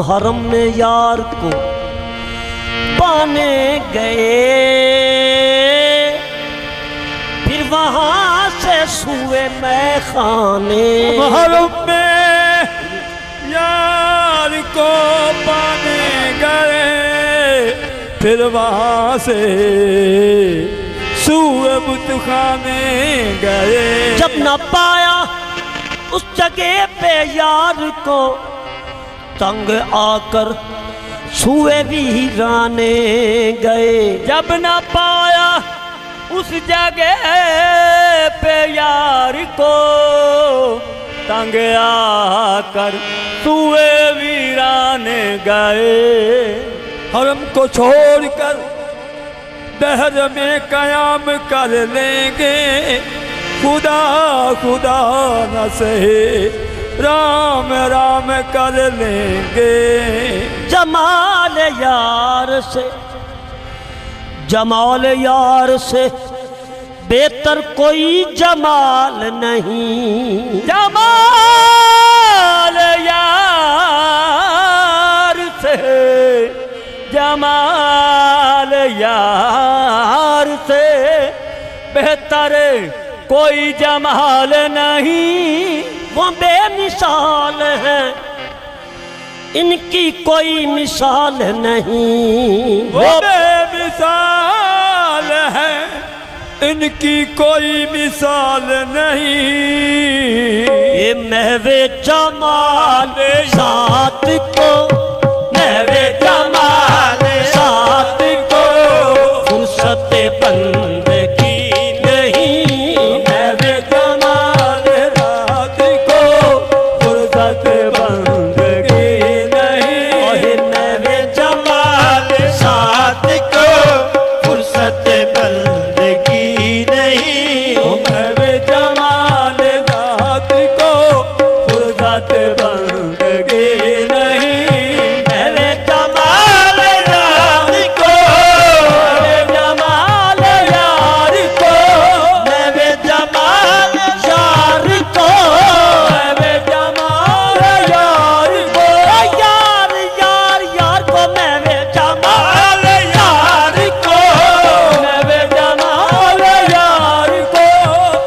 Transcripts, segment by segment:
हम हरम में यार को पाने गए, फिर वहां से सुए मैं खाने। हरम में यार को पाने गए, फिर वहां से सुए बुत खाने गए। जब न पाया उस जगह पे यार को, तंग आकर सुए वीराने गए। जब न पाया उस जगह पे यार को, तंग आकर सुए वीराने गए। हरम को छोड़कर दहर में कयाम कर लेंगे, खुदा खुदा न सहे राम राम कर लेंगे। जमाल यार से, जमाल यार से बेहतर कोई जमाल नहीं। जमाल यार से, जमाल यार से बेहतर कोई जमाल नहीं। वो बेमिसाल है, इनकी कोई मिसाल नहीं। वो बेमिसाल है, इनकी कोई मिसाल नहीं। ये महवे जमाल साथ को, महवे जमाल साथ को फुर्सत बंदगी नहीं। महवे जमाल रात को फुर्सत बंदगी नहीं। और महवे जमाल साथ को फुर्सत बंदगी नहीं। महवे जमाल रात को फुर्सत बंदगी नहीं। महवे जमाल रात को, जमाल यार को, महवे जमाल यार को, महवे जमाल यार को, यार यार यार को महवे जमाल यार को। महवे जमाल यार को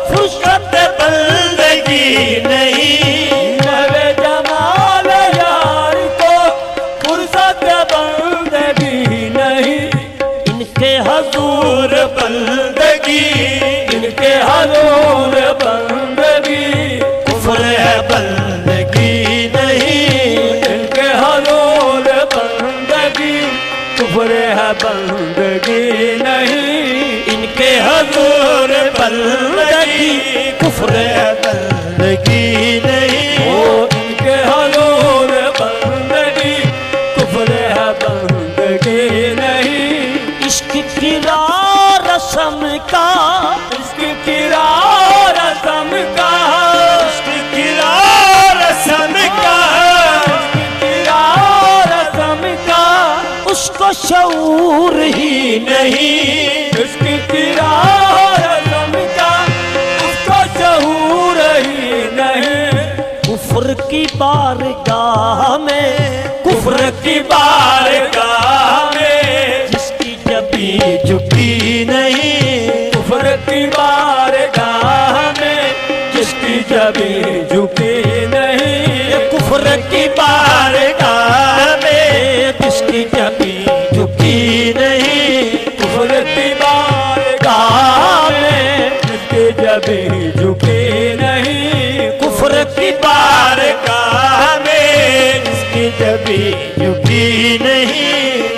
फुर्सत बंदगी नहीं। महवे जमाल यार को फुर्सत बंदगी नहीं। इनके हजूर बंदगी, इनके हजूर बंदगी कुफ्र है बंदगी नहीं। इनके हजूर बंदगी कुफ्र है बंदगी नहीं। इनके हजूर बंदगी कुफ्र है बंदगी नहीं। ओ इनके हजूर बंदगी कुफ्र है बंदगी नहीं। इश्क किरा रस्म का, इश्क किरा रस्म का, इश्क किरा रस्म का, इश्क किरा रस्म का उसको शऊर ही नहीं। इश्क किरा रस्म का उसको शऊर ही नहीं। कुफ्र की बारगाह में, कुफ्र की बारगाह में जिसकी जबी झुकी नहीं। कुफ्र की बारगाह में जिसकी जबी झुकी नहीं। कुफ्र की बारगाह में जिसकी जबी झुकी नहीं। कुफ्र की बारगाह में जिसकी जबी झुकी नहीं। कुफ्र की बारगाह में जिसकी जबी झुकी नहीं।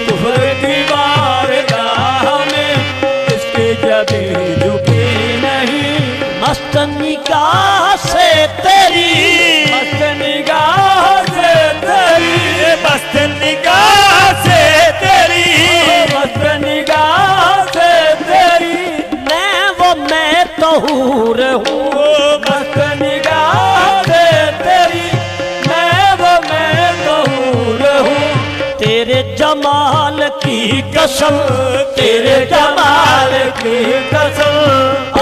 कुफ्र की बारगाह में जिसकी जबी झुकी नहीं। मस्त निगाह से तेरी, मस्त निगाह से तेरी, मस्त निगाह से तेरी, मस्त निगाह से तेरी मैं तो हूर हूँ। मस्त निगाह से तेरी मैं तो हूर हूँ। तेरे जमाल की कसम, तेरे जमाल की कसम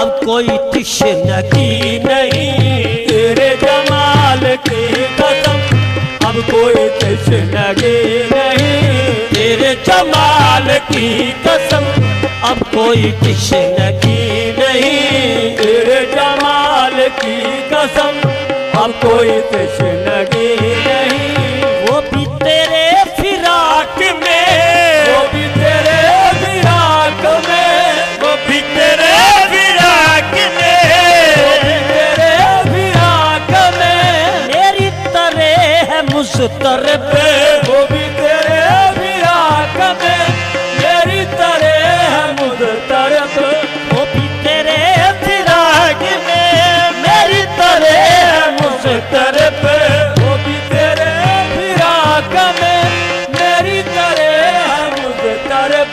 अब कोई तिश्नगी नहीं। तेरे जमाल की कसम अब कोई तशनगी नहीं, तेरे जमाल की कसम अब कोई तशनगी नहीं, तेरे जमाल की कसम अब कोई तशनगी नहीं। वो भी तेरे फिराक में, वो भी तेरे फिराक में, वो भी तेरे फिराक में, वो भी तेरे फिराक में, मेरी तरह है मुस्तरब, वो भी तेरे फिराक में, मेरी तरह है मुस्तरब। वो भी तेरे फिराक में, मेरी तरह है मुस्तरब। वो भी तेरे फिराक में, मेरी तरह है मुस्तरब।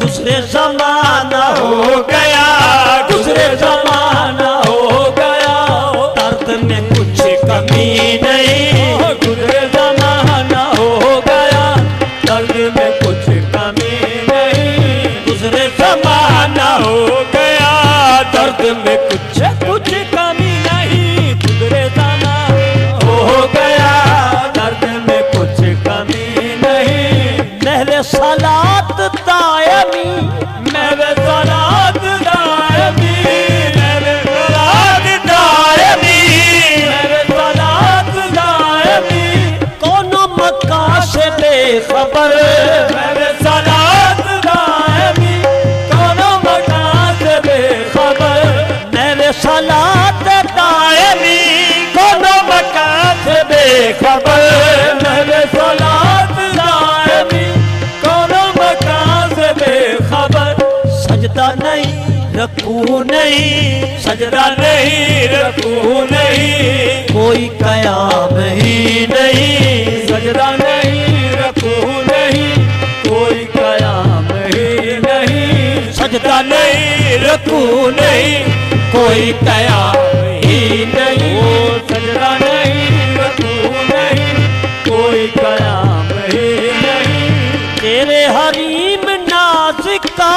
गुजरे जमाना हो गया, गुजरे जमाना हो गया, दर्द में कुछ कमी नहीं, गुजरे जमाना हो गया, दर्द में कुछ कमी नहीं। गुजरे जमाना हो गया, दर्द में कुछ कमी नहीं, गुजरे जमाना हो गया, दर्द में कुछ कमी नहीं। मेरे सलात दायमी, मेरे सलात दायमी, मेरे सलात दायमी, मेरे सलात दायमी, कोनो मक्का से बेखबर, मेरे सलात दायमी, कोनो मकान से बेखबर। मेरे सलात दायमी, कोनो मक्का से बेखबर। मेरे सलात दायमी, कोनो मकान से बेखबर। सजदा नहीं रकू नहीं, सजदा नहीं रकू नहीं, कोई कयाम ही नहीं, सजदा नहीं रकू नहीं, कोई कयाम ही नहीं। सजदा नहीं रकू नहीं, कोई कयाम ही नहीं। ओ सजदा नहीं रकू नहीं, कोई कयाम ही नहीं। तेरे हरीम नाज का,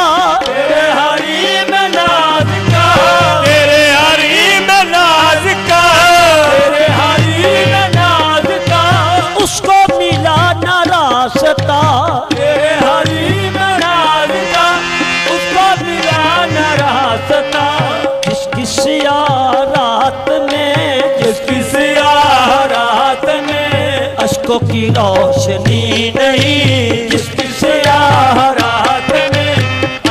तेरे हरीम नाज का, तेरे हरीम नाज का, तेरे हरीम नाज का, उसको मिला न रास्ता, तेरे हरीम नाज का, उसको मिला न रास्ता। जिसकी सियारात में, जिसकी सियारात में अश्कों की रोशनी नहीं, जिसकी सियारात में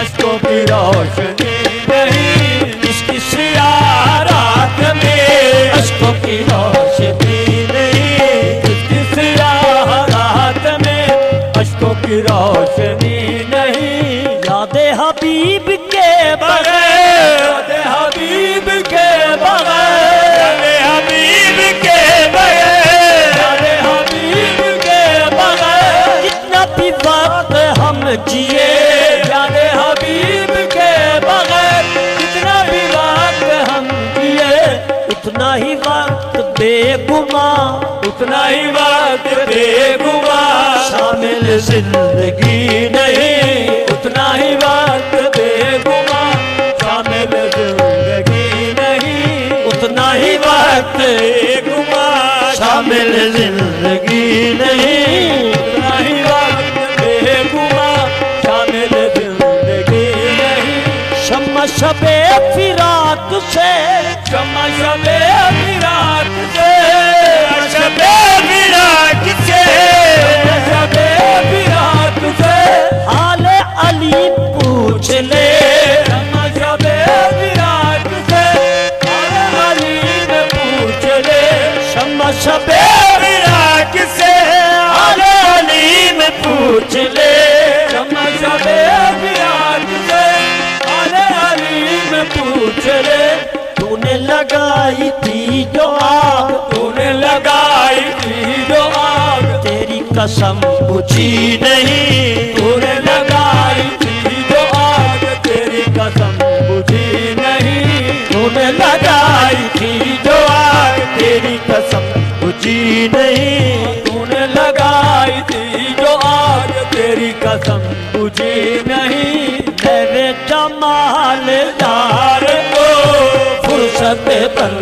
अश्कों की रोशनी नहीं, जिसकी सियारात में अश्कों की रोशनी नहीं, जिसकी सियारात में अश्कों की रोशनी नहीं। यादे हबीब के बगैर, याद हबीब के बगैर, यादे हबीब के बगैर, याद हबीब के बगैर, जितना भी वक्त हम जिए, याद हबीब के बगैर, जितना भी वक्त हम जिए, उतना ही वक्त बेगुमा, उतना ही वक्त बेगुमा, शामिल जिंदगी नहीं, उतना ही वक्त बेगुमा, शामिल जिंदगी नहीं। उतना ही वक्त बेगुमा, शामिल जिंदगी नहीं। उतना ही वक्त बेगुमा, शामिल जिंदगी नहीं। शम्मा शबे फिराक से, शम्मा शबे फिराक से, शबे फिराक से, शबे फिराक से, हाल अली पूछ ले, शम्मा शबे फिराक से, हाल अली में पूछ ले। शम्मा शबे फिराक से, हाल अली में पूछ ले, शम्मा शबे फिराक से, हाल अली में पूछ ले। तूने लगाई थी जो आग, तूने लगाई थी जो आग, तेरी कसम बुझी नहीं, तूने लगाई थी जो आग, तेरी कसम बुझी नहीं। तूने लगाई थी जो आग, तेरी कसम बुझी नहीं। तूने लगाई थी जो आग, तेरी कसम बुझी नहीं। मेरे जमालदार को फुर्सत पर